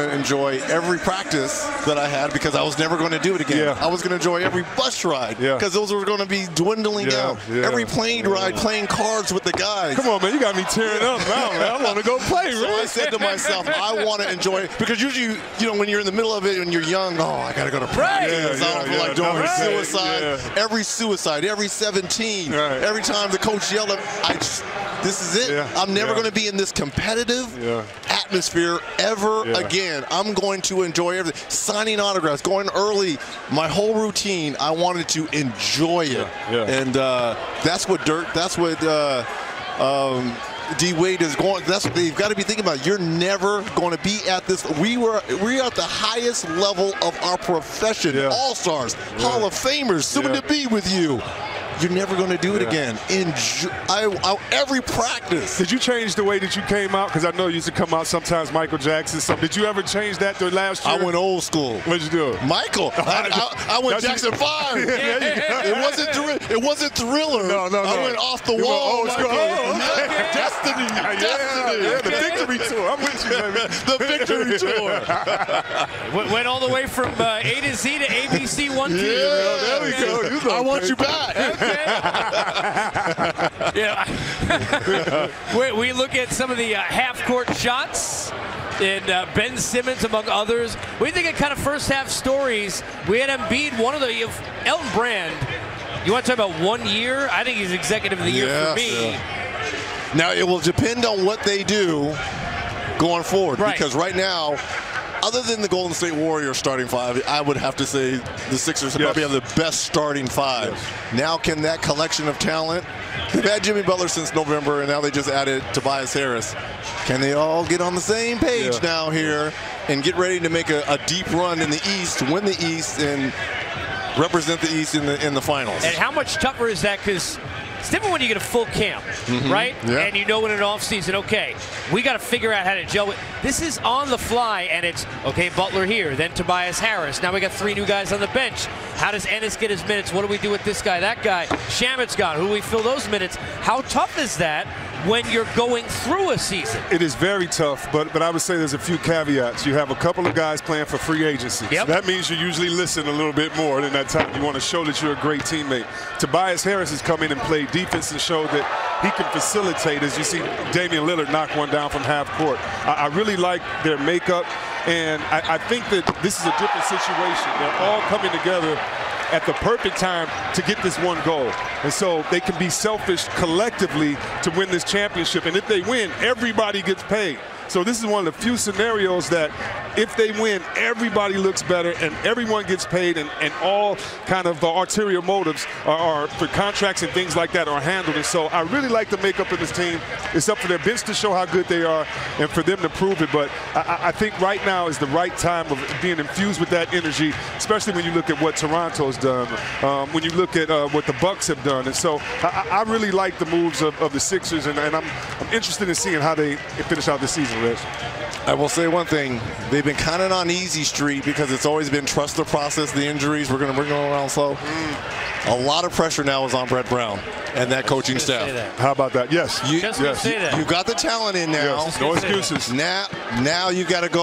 to enjoy every practice that I had because I was never going to do it again. Yeah. I was going to enjoy every bus ride because those were going to be dwindling down. Yeah. Every plane ride, playing cards with the guys. Come on, man, you got me tearing up now, man. I want to go play, So I said to myself, I want to enjoy it because usually, when you're in the middle of it and you're young, I got to go to practice. I don't feel like doing suicide. Yeah. Every suicide, every 17, every time the coach yelled at me, this is it. Yeah. I'm never going to be in this competitive atmosphere ever again. I'm going to enjoy everything. Signing autographs, going early, my whole routine, I wanted to enjoy it. And that's what D-Wade is going. That's what you've got to be thinking about. You're never going to be at this. We are at the highest level of our profession. All-stars, Hall of Famers, soon to be with you. You're never going to do it again. Enjoy every practice. Did you change the way that you came out? Because I know you used to come out sometimes Michael Jackson. Did you ever change that the last year? I went old school. What'd you do? Michael. I went Jackson 5. It wasn't Thriller. No. I went off the wall. Destiny. Yeah, the victory tour. I'm with you, baby. The victory tour. Went all the way from A to Z to ABC 1 2. There we go. I want you back. We look at some of the half-court shots and Ben Simmons, among others. We think of kind of first-half stories. We had Embiid, one of the Elton Brand. You want to talk about 1 year? I think he's executive of the year for me. Now, it will depend on what they do going forward. Because right now, other than the Golden State Warriors starting 5, I would have to say the Sixers probably have the best starting 5. Now, can that collection of talent, they've had Jimmy Butler since November, and now they just added Tobias Harris. Can they all get on the same page now here and get ready to make a deep run in the East, win the East, and represent the East in the finals? And how much tougher is that? Because it's different when you get a full camp, right? And you know in an offseason, okay, we got to figure out how to gel with. This is on the fly, and it's, okay, Butler here, then Tobias Harris. Now we got 3 new guys on the bench. How does Ennis get his minutes? What do we do with this guy, that guy? Shamit's gone. Who do we fill those minutes? How tough is that when you're going through a season? It is very tough, but I would say there's a few caveats. You have a couple of guys playing for free agency. So that means you usually listen a little bit more than that time. You want to show that you're a great teammate. Tobias Harris has come in and played defense and showed that he can facilitate, as you see Damian Lillard knock one down from half court. I really like their makeup, and I think that this is a different situation. They're all coming together at the perfect time to get this one goal. And so they can be selfish collectively to win this championship. And if they win, everybody gets paid. So this is one of the few scenarios that if they win, everybody looks better and everyone gets paid, and all kind of ulterior motives are for contracts and things like that are handled. And so I really like the makeup of this team. It's up for their bench to show how good they are and for them to prove it. But I think right now is the right time of being infused with that energy, especially when you look at what Toronto's done, when you look at what the Bucks have done. And so I really like the moves of the Sixers, and I'm interested in seeing how they finish out the season. I will say one thing. They've been kind of on easy street because it's always been trust the process, the injuries. We're going to bring them around slow. A lot of pressure now is on Brett Brown and that coaching staff. How about that? Yes. You got the talent in now. No excuses. Now you got to go.